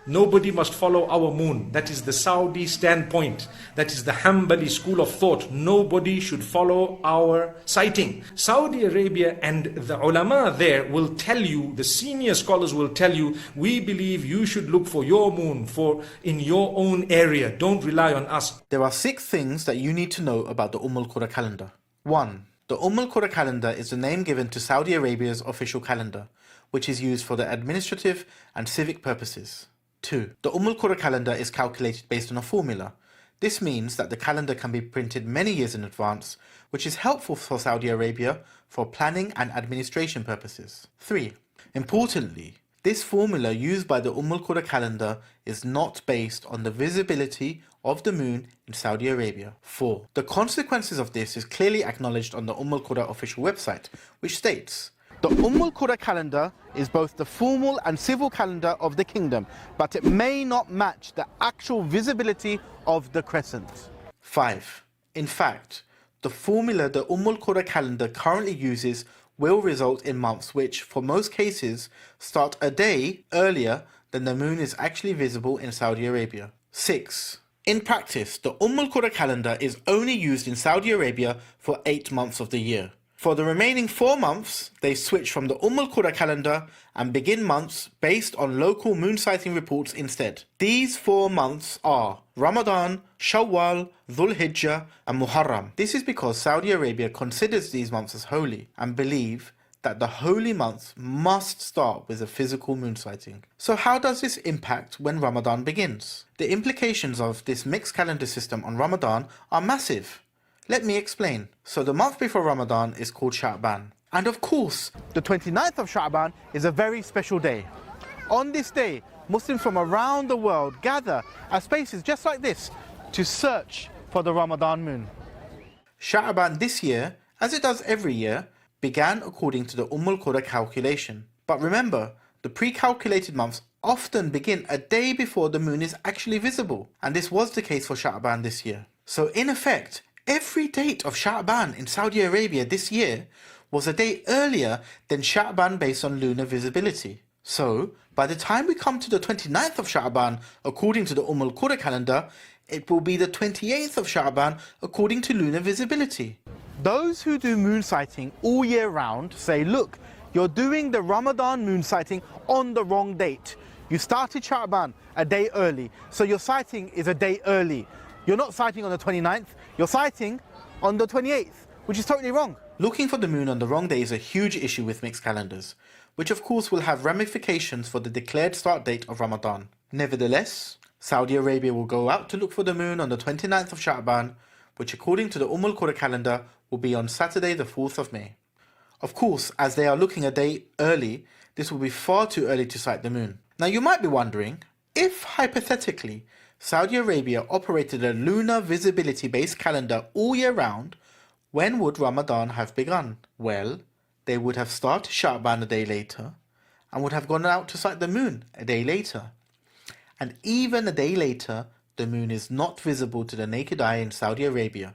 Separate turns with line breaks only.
Nobody must follow our moon. That is the Saudi standpoint. That is the Hanbali school of thought. Nobody should follow our sighting. Saudi Arabia and the ulama there will tell you, the senior scholars will tell you, we believe you should look for your moon in your own area. Don't rely on us.
There are 6 things that you need to know about the Qura calendar. 1. The Qura calendar is the name given to Saudi Arabia's official calendar, which is used for the administrative and civic purposes. 2. The Qura calendar is calculated based on a formula. This means that the calendar can be printed many years in advance, which is helpful for Saudi Arabia for planning and administration purposes. 3. Importantly, this formula used by the Qura calendar is not based on the visibility of the moon in Saudi Arabia. 4. The consequences of this is clearly acknowledged on the Qura official website, which states, the Qura calendar is both the formal and civil calendar of the kingdom, but it may not match the actual visibility of the crescent. 5. In fact, the formula the Qura calendar currently uses will result in months which, for most cases, start a day earlier than the moon is actually visible in Saudi Arabia. 6. In practice, the Qura calendar is only used in Saudi Arabia for 8 months of the year. For the remaining 4 months, they switch from the Qura calendar and begin months based on local moon sighting reports instead. These 4 months are Ramadan, Shawwal, Dhul Hijjah and Muharram. This is because Saudi Arabia considers these months as holy and believe that the holy months must start with a physical moon sighting. So how does this impact when Ramadan begins? The implications of this mixed calendar system on Ramadan are massive. Let me explain. So the month before Ramadan is called Sha'ban. And of course, the 29th of Sha'ban is a very special day. On this day, Muslims from around the world gather at spaces just like this to search for the Ramadan moon. Sha'ban this year, as it does every year, began according to the Qura calculation. But remember, the pre-calculated months often begin a day before the moon is actually visible. And this was the case for Sha'ban this year. So in effect, every date of Sha'ban in Saudi Arabia this year was a day earlier than Sha'ban based on lunar visibility. So, by the time we come to the 29th of Sha'ban according to the Qura calendar, it will be the 28th of Sha'ban according to lunar visibility. Those who do moon sighting all year round say, look, you're doing the Ramadan moon sighting on the wrong date. You started Sha'ban a day early, so your sighting is a day early. You're not sighting on the 29th, you're sighting on the 28th, which is totally wrong. Looking for the moon on the wrong day is a huge issue with mixed calendars, which of course will have ramifications for the declared start date of Ramadan. Nevertheless, Saudi Arabia will go out to look for the moon on the 29th of Sha'ban, which according to the Qura calendar will be on Saturday the 4th of May. Of course, as they are looking a day early, this will be far too early to sight the moon. Now you might be wondering, if hypothetically Saudi Arabia operated a lunar visibility-based calendar all year round, when would Ramadan have begun? Well, they would have started Sha'ban a day later and would have gone out to sight the moon a day later. And even a day later, the moon is not visible to the naked eye in Saudi Arabia.